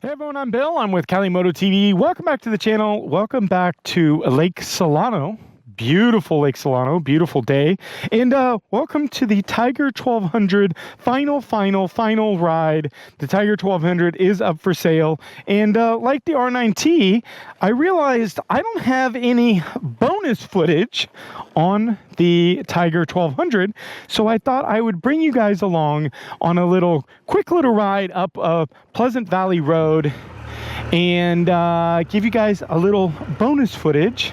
Hey everyone, I'm Bill. I'm with Cali Moto TV. Welcome back to the channel. Welcome back to Lake Solano. Beautiful Lake Solano, beautiful day. And welcome to the Tiger 1200 final ride. The Tiger 1200 is up for sale. And like the R9T, I realized I don't have any bonus footage on the Tiger 1200. So I thought I would bring you guys along on a quick little ride up Pleasant Valley Road and give you guys a little bonus footage.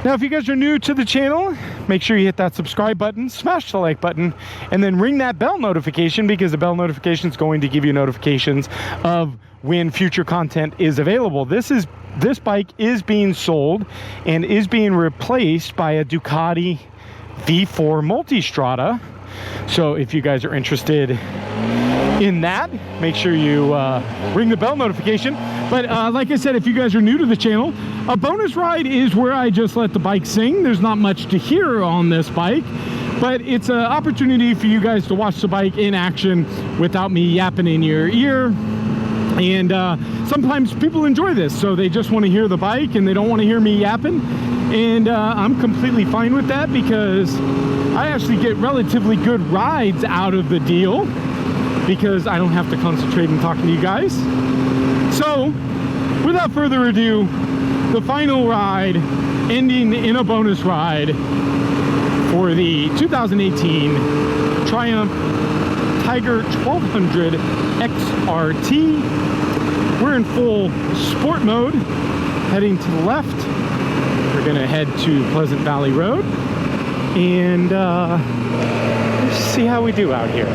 Now, if you guys are new to the channel, make sure you hit that subscribe button, smash the like button, and then ring that bell notification, because the bell notification is going to give you notifications of when future content is available. This bike is being sold and is being replaced by a Ducati V4 Multistrada. So if you guys are interested in that, make sure you ring the bell notification. But like I said, if you guys are new to the channel, a bonus ride is where I just let the bike sing. There's not much to hear on this bike, but it's an opportunity for you guys to watch the bike in action without me yapping in your ear. And sometimes people enjoy this, so they just want to hear the bike and they don't want to hear me yapping. And I'm completely fine with that, because I actually get relatively good rides out of the deal, because I don't have to concentrate on talking to you guys. So without further ado, the final ride, ending in a bonus ride for the 2018 Triumph Tiger 1200 XRT. We're in full sport mode, heading to the left. We're gonna head to Pleasant Valley Road and let's see how we do out here.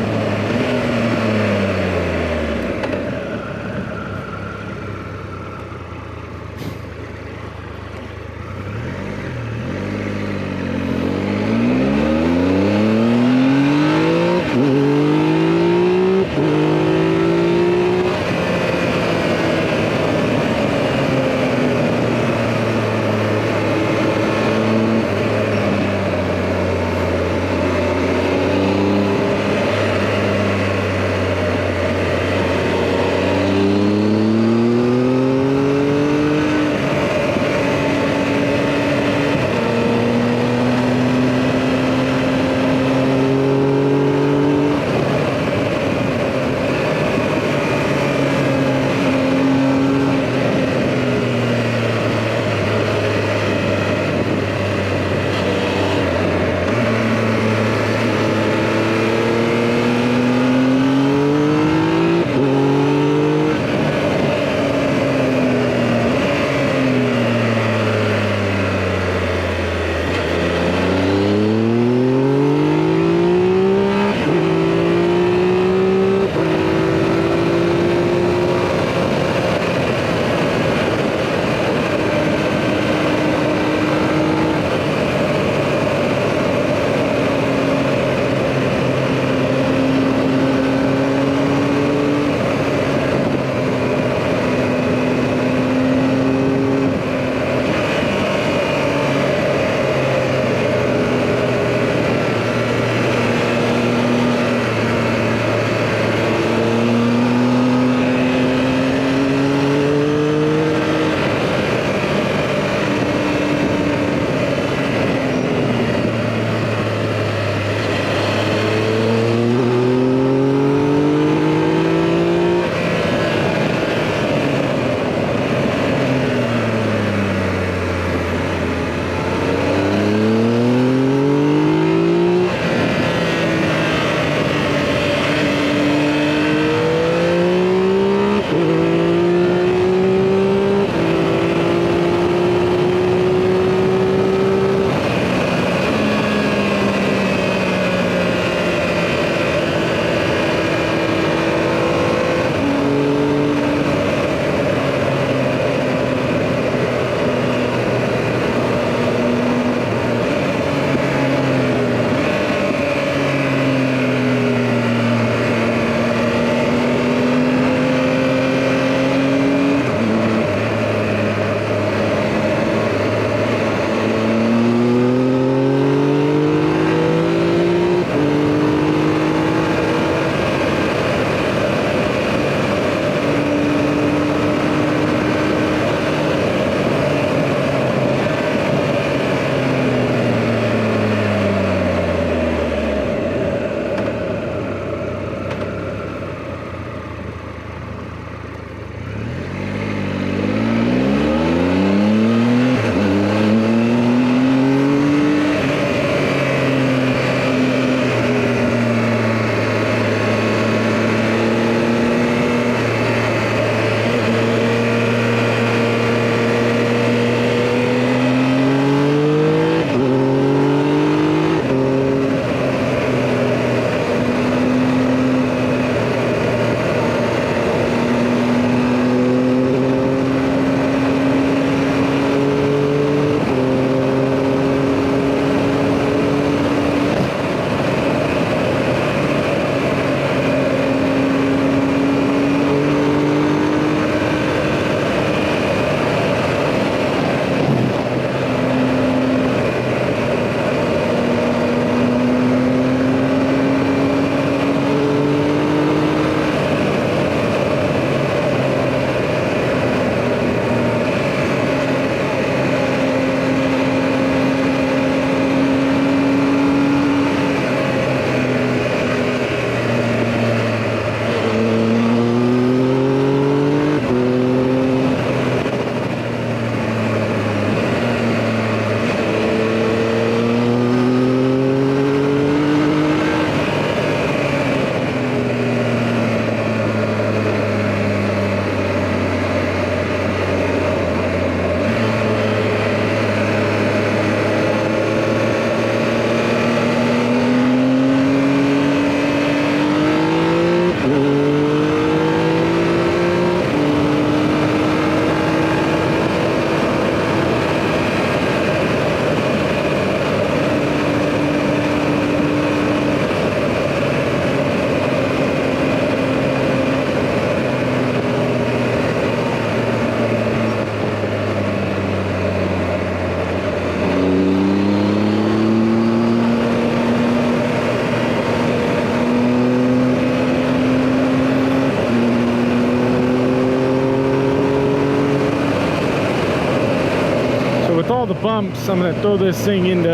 all the bumps, I'm going to throw this thing into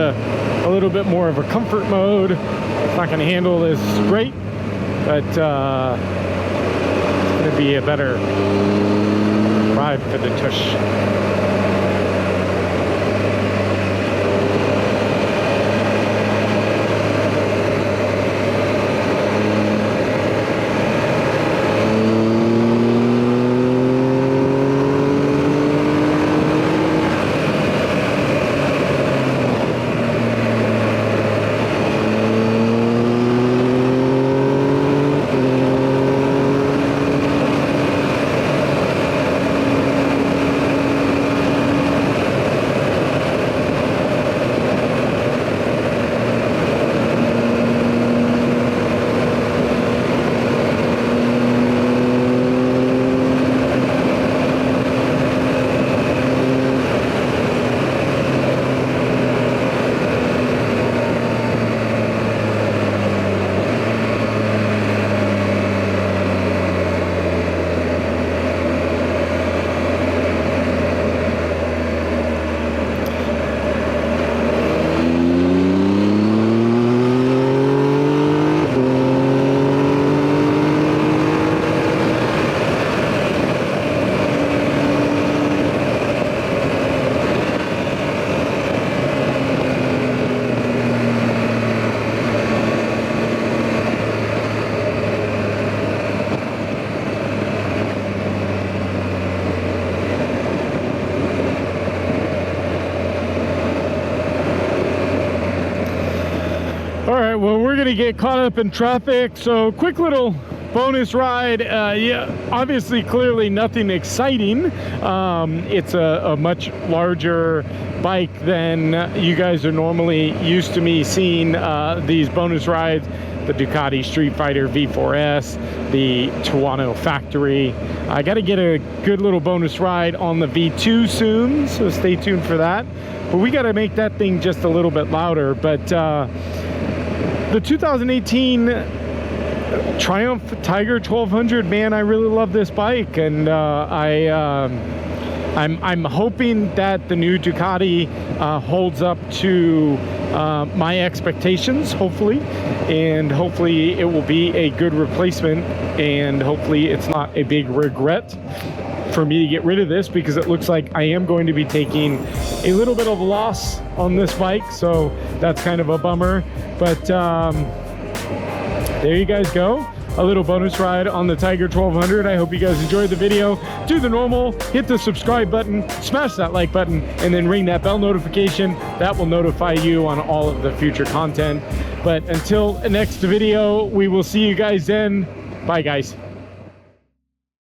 a little bit more of a comfort mode. It's not going to handle this great, but it's going to be a better ride for the tush. All right, well, we're gonna get caught up in traffic, so quick little bonus ride. Yeah, obviously, clearly nothing exciting. It's a much larger bike than you guys are normally used to me seeing these bonus rides. The Ducati Street Fighter V4S, the Tuono Factory. I got to get a good little bonus ride on the V2 soon, so stay tuned for that. But we got to make that thing just a little bit louder. But the 2018 Triumph Tiger 1200, man, I really love this bike, and I'm hoping that the new Ducati holds up to my expectations, hopefully, and hopefully it will be a good replacement, and hopefully it's not a big regret for me to get rid of this, because it looks like I am going to be taking a little bit of a loss on this bike, so that's kind of a bummer. But there you guys go, a little bonus ride on the Tiger 1200. I hope you guys enjoyed the video. Do the normal, hit the subscribe button, smash that like button, and then ring that bell notification. That will notify you on all of the future content. But until the next video, we will see you guys then. Bye, guys.